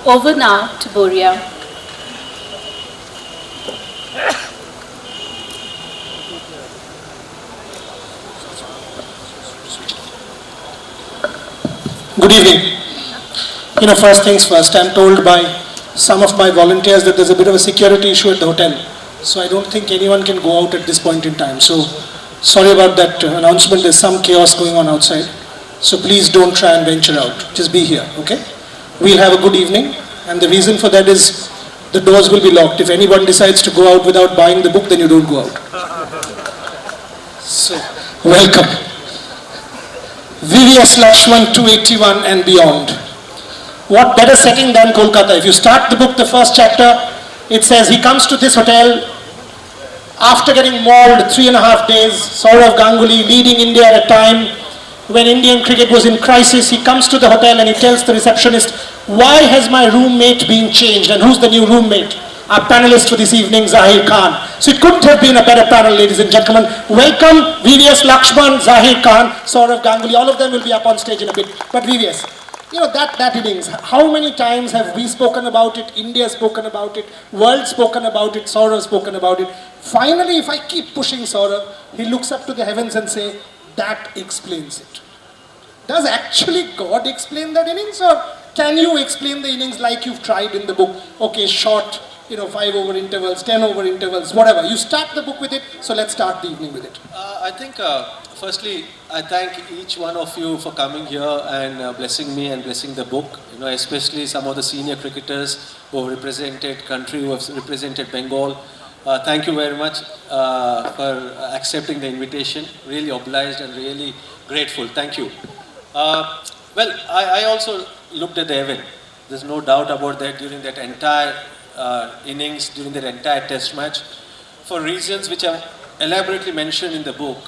Over now to Boria. Good evening. First things first, I'm told by some of my volunteers that there's a bit of a security issue at the hotel. So I don't think anyone can go out at this point in time. So sorry about that announcement. There's some chaos going on outside. So please don't try and venture out. Just be here, okay? We'll have a good evening. And the reason for that is the doors will be locked. If anyone decides to go out without buying the book, then you don't go out. So, welcome. VVS Lakshman 281 and beyond. What better setting than Kolkata? If you start the book, the first chapter, it says he comes to this hotel after getting mauled 3.5 days. Sourav Ganguly leading India at a time when Indian cricket was in crisis. He comes to the hotel and he tells the receptionist, why has my roommate been changed? And who's the new roommate? Our panelist for this evening, Zahir Khan. So it couldn't have been a better panel, ladies and gentlemen. Welcome VVS Lakshman, Zahir Khan, Sourav Ganguly. All of them will be up on stage in a bit. But VVS, that innings, how many times have we spoken about it, India spoken about it, world spoken about it, Sourav spoken about it. Finally, if I keep pushing Sourav, he looks up to the heavens and say, that explains it. Does actually God explain that innings, or can you explain the innings like you've tried in the book? Okay, short, 5 over intervals, 10 over intervals, whatever. You start the book with it, so let's start the evening with it. I think, firstly, I thank each one of you for coming here and blessing me and blessing the book. Especially some of the senior cricketers who have represented country, who have represented Bengal. Thank you very much for accepting the invitation. Really obliged and really grateful. Thank you. I also looked at the heaven. There's no doubt about that during that entire innings, during that entire test match. For reasons which are elaborately mentioned in the book,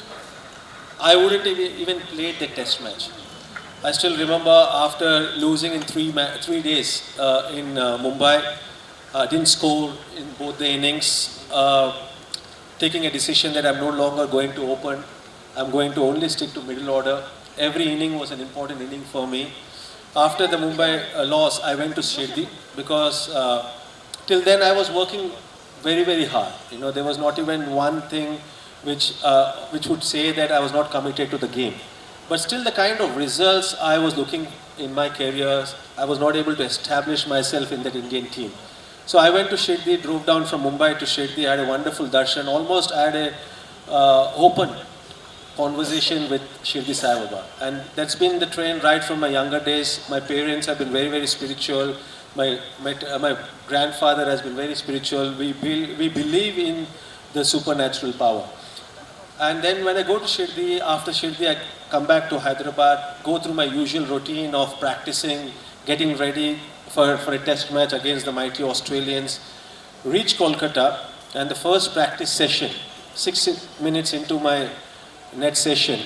I wouldn't even played the test match. I still remember after losing in 3 days in Mumbai, didn't score in both the innings, taking a decision that I'm no longer going to open. I'm going to only stick to middle order. Every inning was an important inning for me. After the Mumbai loss, I went to Shirdi because till then I was working very, very hard. There was not even one thing which would say that I was not committed to the game. But still the kind of results I was looking in my career, I was not able to establish myself in that Indian team. So I went to Shirdi, drove down from Mumbai to Shirdi, had a wonderful darshan, almost had a open conversation with Shirdi Sai Baba. And that's been the trend right from my younger days. My parents have been very, very spiritual. My grandfather has been very spiritual. We believe in the supernatural power. And then when I go to Shirdi, after Shirdi I come back to Hyderabad, go through my usual routine of practicing, getting ready for a test match against the mighty Australians. Reach Kolkata, and the first practice session, 6 minutes into my net session,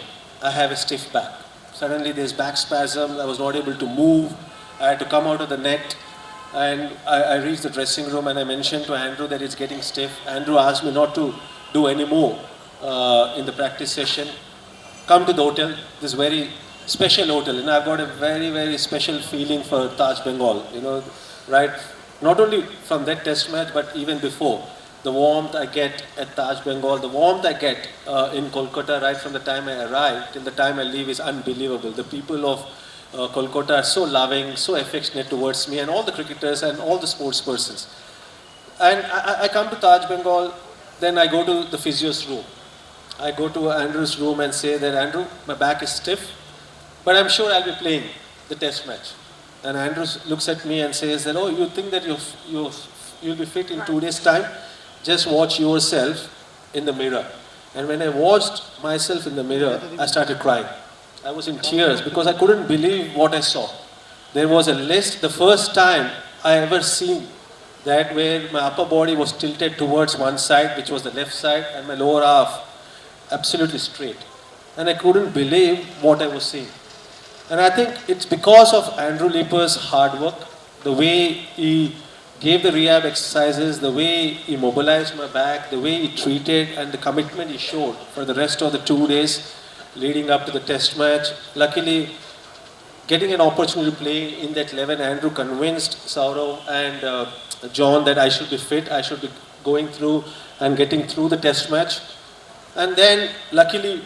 I have a stiff back. Suddenly there's back spasm, I was not able to move, I had to come out of the net, and I reached the dressing room and I mentioned to Andrew that it's getting stiff. Andrew asked me not to do any more in the practice session. Come to the hotel, this very special hotel, and I've got a very, very special feeling for Taj Bengal, right? Not only from that test match, but even before. The warmth I get at Taj Bengal, the warmth I get in Kolkata right from the time I arrive till the time I leave is unbelievable. The people of Kolkata are so loving, so affectionate towards me and all the cricketers and all the sports persons. And I come to Taj Bengal, then I go to the physio's room. I go to Andrew's room and say that, Andrew, my back is stiff, but I'm sure I'll be playing the test match. And Andrew looks at me and says that, oh, you think that you'll be fit in 2 days' time? Just watch yourself in the mirror. And when I watched myself in the mirror, I started crying. I was in tears because I couldn't believe what I saw. There was a list, the first time I ever seen that where my upper body was tilted towards one side, which was the left side, and my lower half absolutely straight. And I couldn't believe what I was seeing. And I think it's because of Andrew Leaper's hard work, the way he gave the rehab exercises, the way he mobilized my back, the way he treated, and the commitment he showed for the rest of the 2 days leading up to the test match. Luckily, getting an opportunity to play in that 11, Andrew convinced Saurav and John that I should be fit, I should be going through and getting through the test match. And then, luckily,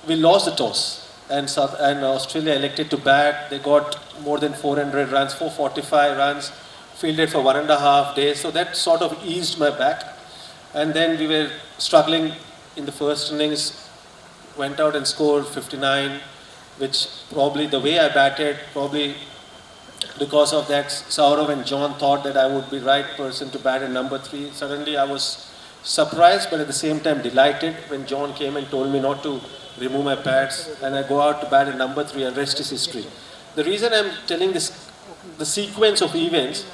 we lost the toss. And Australia elected to bat. They got more than 400 runs, 445 runs, fielded for 1.5 days. So that sort of eased my back. And then we were struggling in the first innings, went out and scored 59, which probably the way I batted, probably because of that, Saurav and John thought that I would be right person to bat in number 3. Suddenly I was surprised, but at the same time delighted when John came and told me not to remove my pads, and I go out to bat in number 3, and rest is history. The reason I'm telling this, the sequence of events,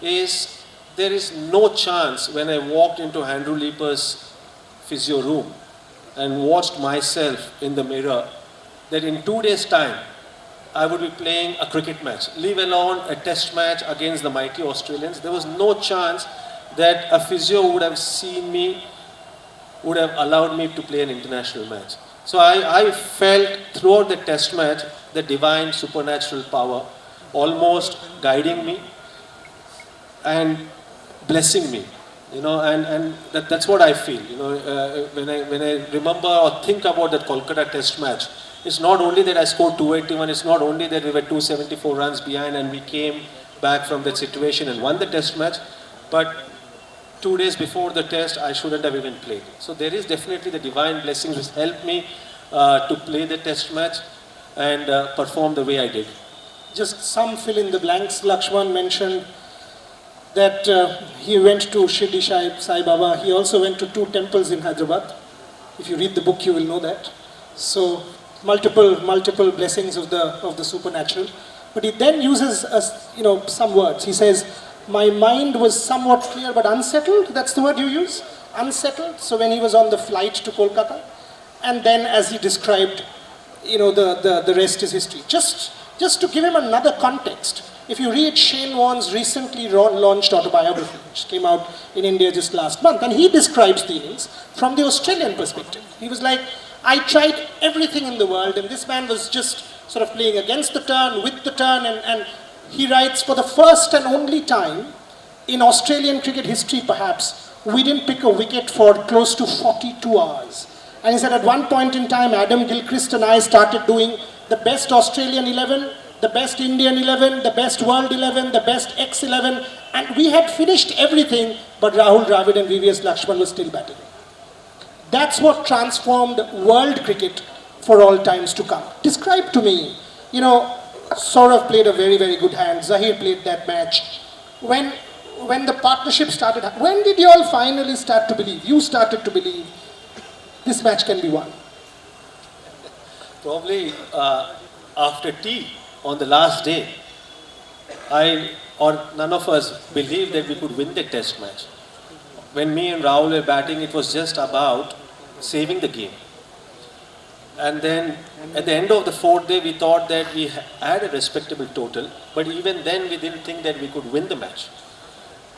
is there is no chance when I walked into Andrew Leaper's physio room and watched myself in the mirror that in 2 days' time I would be playing a cricket match, leave alone a test match against the mighty Australians. There was no chance that a physio would have seen me, would have allowed me to play an international match. So I felt throughout the test match the divine supernatural power almost guiding me and blessing me, you know, and that's what I feel, you know, when I remember or think about that Kolkata test match. It's not only that I scored 281, it's not only that we were 274 runs behind and we came back from that situation and won the test match, but 2 days before the test, I shouldn't have even played. So there is definitely the divine blessing which helped me to play the test match and perform the way I did. Just some fill in the blanks. Lakshman mentioned that he went to Shirdi Sai Baba. He also went to 2 temples in Hyderabad. If you read the book, you will know that. So multiple blessings of the supernatural. But he then uses some words. He says, "My mind was somewhat clear but unsettled." That's the word you use, unsettled. So when he was on the flight to Kolkata, and then as he described, the rest is history. Just to give him another context, if you read Shane Warne's recently launched autobiography, which came out in India just last month, and he describes the innings from the Australian perspective. He was like, I tried everything in the world, and this man was just sort of playing against the turn, with the turn, and he writes, for the first and only time in Australian cricket history perhaps, we didn't pick a wicket for close to 42 hours. And he said at one point in time, Adam Gilchrist and I started doing the best Australian 11, the best Indian 11, the best World 11, the best X11, and we had finished everything, but Rahul Dravid and VVS Lakshman were still batting. That's what transformed world cricket for all times to come. Describe to me, Saurav played a very, very good hand. Zahir played that match. When the partnership started, when did you all finally start to believe? You started to believe this match can be won. Probably after tea on the last day, none of us believed that we could win the test match. When me and Rahul were batting, it was just about saving the game. And then at the end of the 4th day, we thought that we had a respectable total, but even then we didn't think that we could win the match.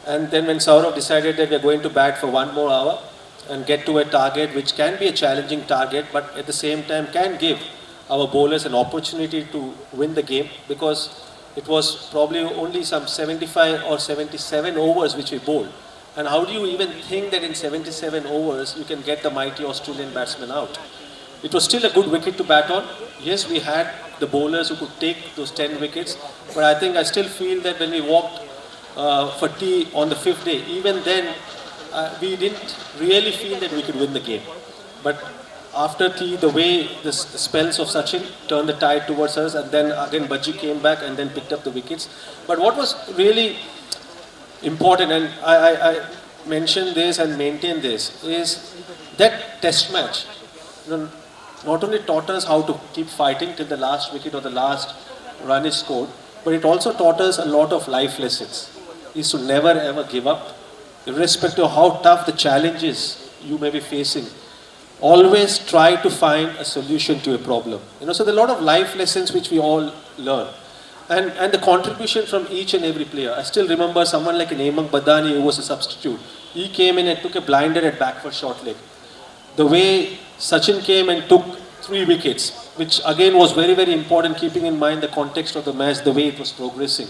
And then when Saurav decided that we are going to bat for 1 more hour and get to a target which can be a challenging target, but at the same time can give our bowlers an opportunity to win the game, because it was probably only some 75 or 77 overs which we bowled. And how do you even think that in 77 overs you can get the mighty Australian batsman out? It was still a good wicket to bat on. Yes, we had the bowlers who could take those 10 wickets, but I still feel that when we walked for tea on the 5th day, even then we didn't really feel that we could win the game. But after tea, the way the spells of Sachin turned the tide towards us, and then again Bajji came back and then picked up the wickets. But what was really important, and I mention this and maintain this, is that test match not only taught us how to keep fighting till the last wicket or the last run is scored, but it also taught us a lot of life lessons. Is to never ever give up, irrespective of how tough the challenges you may be facing. Always try to find a solution to a problem. So there are a lot of life lessons which we all learn. And the contribution from each and every player. I still remember someone like Hemang Badani, who was a substitute. He came in and took a blinder at back for short leg. The way Sachin came and took 3 wickets, which again was very, very important, keeping in mind the context of the match, the way it was progressing.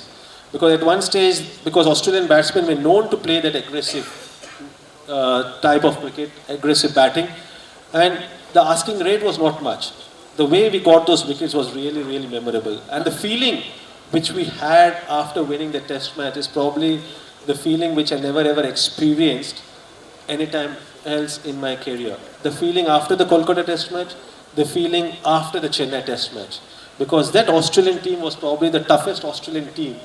Because at one stage, because Australian batsmen were known to play that aggressive type of cricket, aggressive batting, and the asking rate was not much. The way we got those wickets was really, really memorable. And the feeling which we had after winning the test match is probably the feeling which I never ever experienced anytime else in my career. The feeling after the Kolkata test match, the feeling after the Chennai test match. Because that Australian team was probably the toughest Australian team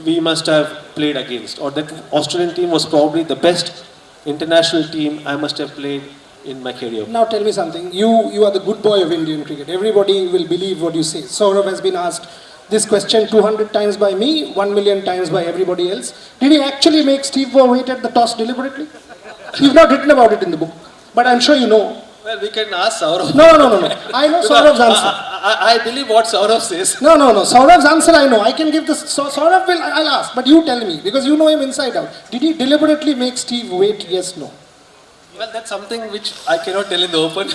we must have played against. Or that Australian team was probably the best international team I must have played in my career. Now tell me something. You are the good boy of Indian cricket. Everybody will believe what you say. Saurav has been asked this question 200 times by me, 1 million times by everybody else. Did he actually make Steve Waugh wait at the toss deliberately? You've not written about it in the book, but I'm sure you know. Well, we can ask Saurav. No. I know Saurav's answer. I believe what Saurav says. No. Saurav's answer I know. I can give this. Saurav will, I'll ask, but you tell me, because you know him inside out. Did he deliberately make Steve wait? Yes, no. Well, that's something which I cannot tell in the open.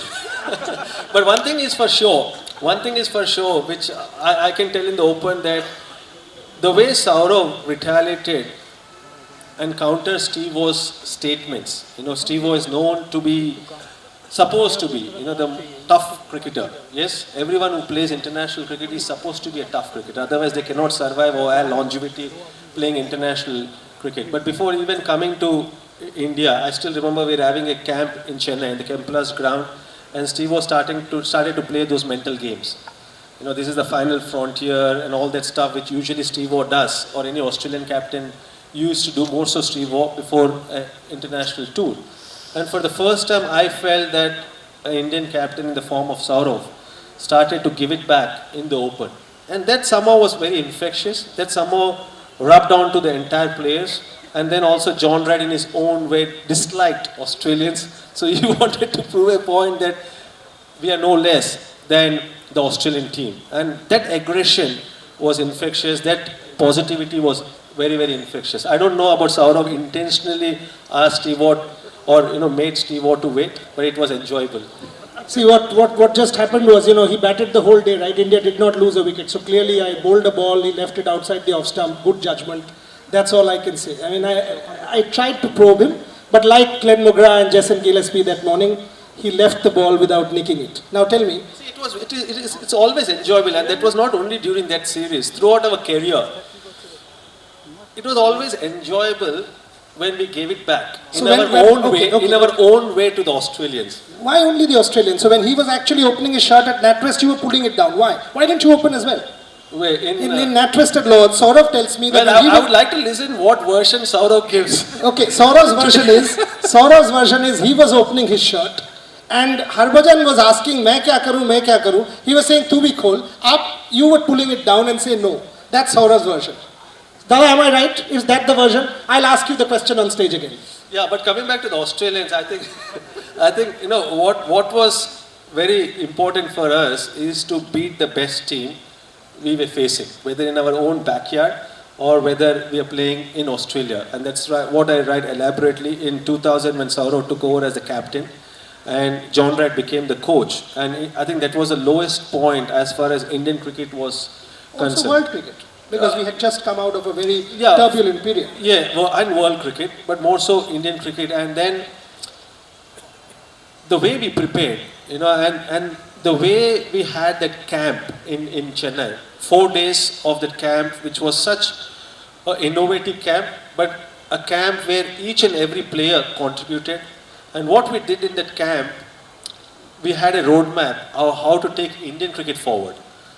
But one thing is for sure, which I can tell in the open, that the way Saurav retaliated and countered Steve Waugh's statements. Steve Waugh is known to be, supposed to be, the tough cricketer. Yes, everyone who plays international cricket is supposed to be a tough cricketer. Otherwise, they cannot survive or have longevity playing international cricket. But before even coming to India, I still remember we were having a camp in Chennai, in the Kemplas ground, and Steve was started to play those mental games. This is the final frontier and all that stuff which usually Steve Waugh does, or any Australian captain used to do more so Steve Waugh before an international tour. And for the first time, I felt that an Indian captain in the form of Saurav started to give it back in the open. And that somehow was very infectious. That somehow rubbed on to the entire players. And then also John Wright in his own way disliked Australians. So he wanted to prove a point that we are no less than the Australian team. And that aggression was infectious. That positivity was very, very infectious. I don't know about Saurav intentionally asked Steve Waugh or made Steve Waugh to wait, but it was enjoyable. See, what just happened was, he batted the whole day, right? India did not lose a wicket. So clearly I bowled a ball, he left it outside the off stump, good judgment. That's all I can say. I mean, I tried to probe him, but like Glenn McGrath and Jason Gillespie that morning, he left the ball without nicking it. Now tell me. See, it's always enjoyable, and that was not only during that series. Throughout our career, it was always enjoyable when we gave it back in our own way to the Australians. Why only the Australians? So when he was actually opening his shirt at NatWest, you were pulling it down. Why? Why didn't you open as well? In NatWest at Lords, Saurav tells me that... Well, I would like to listen what version Saurav gives. Okay, Saurav's version is he was opening his shirt and Harbhajan was asking, "Main kya karu?" He was saying, "Tu bhi khol." You were pulling it down and say no. That's Saurav's version. Dada, am I right? Is that the version? I'll ask you the question on stage again. Yeah, but coming back to the Australians, I think what was very important for us is to beat the best team we were facing, whether in our own backyard or whether we are playing in Australia. And that's what I write elaborately in 2000 when Saurav took over as the captain and John Wright became the coach. And I think that was the lowest point as far as Indian cricket was concerned. Also world cricket. Because we had just come out of a very turbulent period. Yeah, and world cricket, but more so Indian cricket. And then the way we prepared, and the way we had that camp in Chennai, 4 days of that camp, which was such an innovative camp, but a camp where each and every player contributed. And what we did in that camp, we had a roadmap of how to take Indian cricket forward.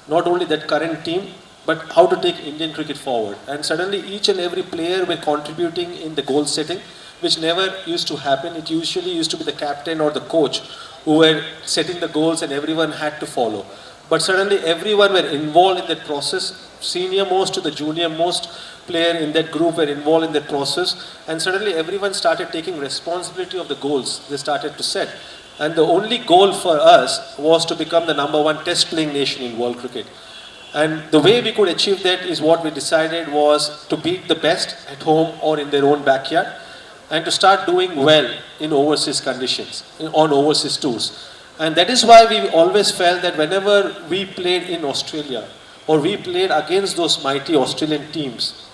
Not only that current team, but how to take Indian cricket forward. And suddenly each and every player were contributing in the goal setting, which never used to happen. It usually used to be the captain or the coach who were setting the goals and everyone had to follow. But suddenly everyone were involved in that process. Senior most to the junior most player in that group were involved in that process. And suddenly everyone started taking responsibility of the goals they started to set. And the only goal for us was to become the #1 test playing nation in world cricket. And the way we could achieve that is what we decided was to beat the best at home or in their own backyard and to start doing well in overseas conditions, on overseas tours. And that is why we always felt that whenever we played in Australia or we played against those mighty Australian teams,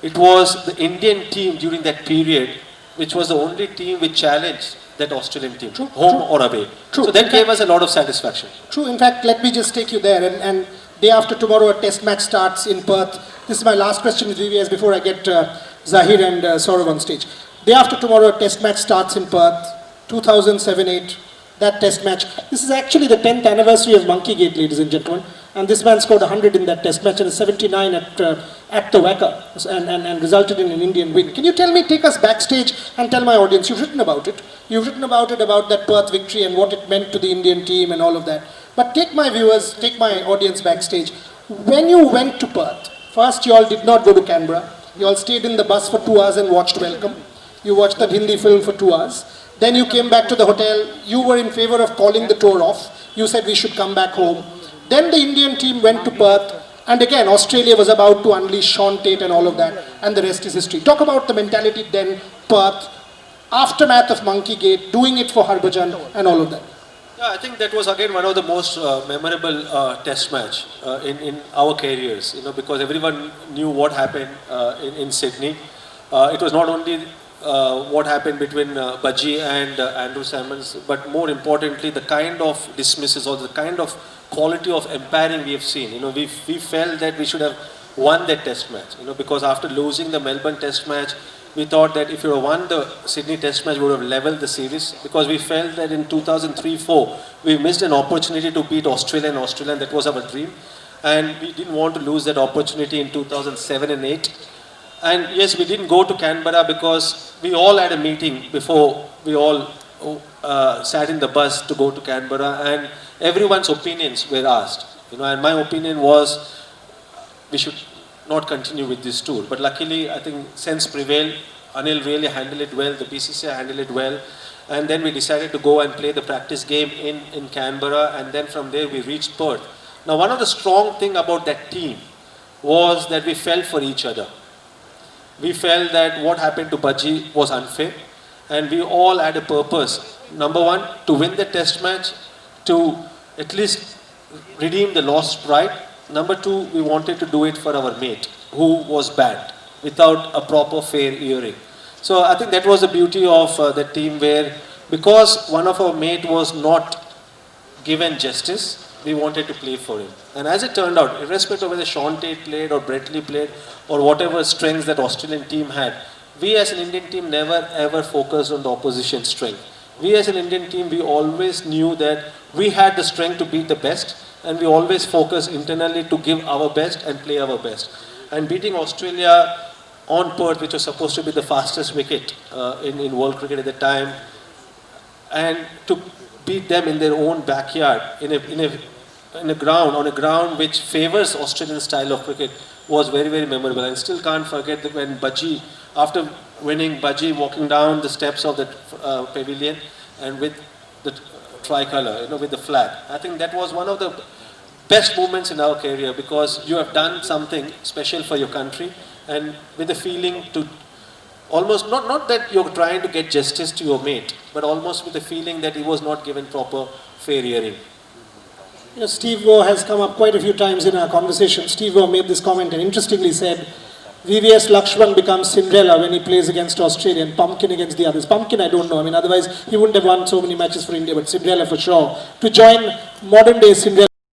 it was the Indian team during that period which was the only team which challenged that Australian team, home or away. True. So that gave us a lot of satisfaction. True. In fact, let me just take you there. And day after tomorrow, a test match starts in Perth. This is my last question with VVS before I get Zahir and Saurav on stage. Day after tomorrow, a test match starts in Perth, 2007-8. That test match. This is actually the 10th anniversary of Monkey Gate, ladies and gentlemen. And this man scored 100 in that test match and a 79 at the Wacker and resulted in an Indian win. Can you tell me, take us backstage and tell my audience, you've written about it. You've written about it, about that Perth victory and what it meant to the Indian team and all of that. But take my viewers, take my audience backstage. When you went to Perth, first you all did not go to Canberra. You all stayed in the bus for 2 hours and watched Welcome. You watched that Hindi film for 2 hours. Then you came back to the hotel. You were in favor of calling the tour off. You said we should come back home. Then the Indian team went to Perth. And again, Australia was about to unleash Sean Tate and all of that. And the rest is history. Talk about the mentality then, Perth, aftermath of Monkey Gate, doing it for Harbhajan and all of that. Yeah, I think that was again one of the most memorable test match in our careers, because everyone knew what happened in Sydney. It was not only what happened between Baji and Andrew Symonds, but more importantly, the kind of dismisses or the kind of quality of umpiring we have seen. We felt that we should have won that test match, because after losing the Melbourne test match, we thought that if you had won the Sydney test match, we would have leveled the series, because we felt that in 2003-04, we missed an opportunity to beat Australia and that was our dream. And we didn't want to lose that opportunity in 2007 and 8. And yes, we didn't go to Canberra because we all had a meeting before we all sat in the bus to go to Canberra, and everyone's opinions were asked. And my opinion was we should not continue with this tour. But luckily, I think sense prevailed. Anil really handled it well. The BCCI handled it well. And then we decided to go and play the practice game in Canberra, and then from there we reached Perth. Now, one of the strong things about that team was that we felt for each other. We felt that what happened to Baji was unfair, and we all had a purpose. Number one, to win the test match, to at least redeem the lost pride. Number two, we wanted to do it for our mate, who was banned, without a proper fair hearing. So I think that was the beauty of the team, where because one of our mate was not given justice, we wanted to play for him. And as it turned out, irrespective of whether Sean Tate played or Brett Lee played or whatever strengths that Australian team had, we as an Indian team never ever focused on the opposition's strength. We as an Indian team, we always knew that we had the strength to beat the best, and we always focused internally to give our best and play our best. And beating Australia on Perth, which was supposed to be the fastest wicket in world cricket at the time, and to beat them in their own backyard on a ground which favors Australian style of cricket was very, very memorable. I still can't forget that when Baji, after winning, Baji walking down the steps of the pavilion and with the tricolour, with the flag. I think that was one of the best moments in our career, because you have done something special for your country, and with the feeling to almost, not that you're trying to get justice to your mate, but almost with the feeling that he was not given proper fair hearing. Steve Waugh has come up quite a few times in our conversation. Steve Waugh made this comment and interestingly said, VVS Lakshman becomes Cinderella when he plays against Australia and Pumpkin against the others. Pumpkin, I don't know. Otherwise he wouldn't have won so many matches for India, but Cinderella for sure. To join modern day Cinderella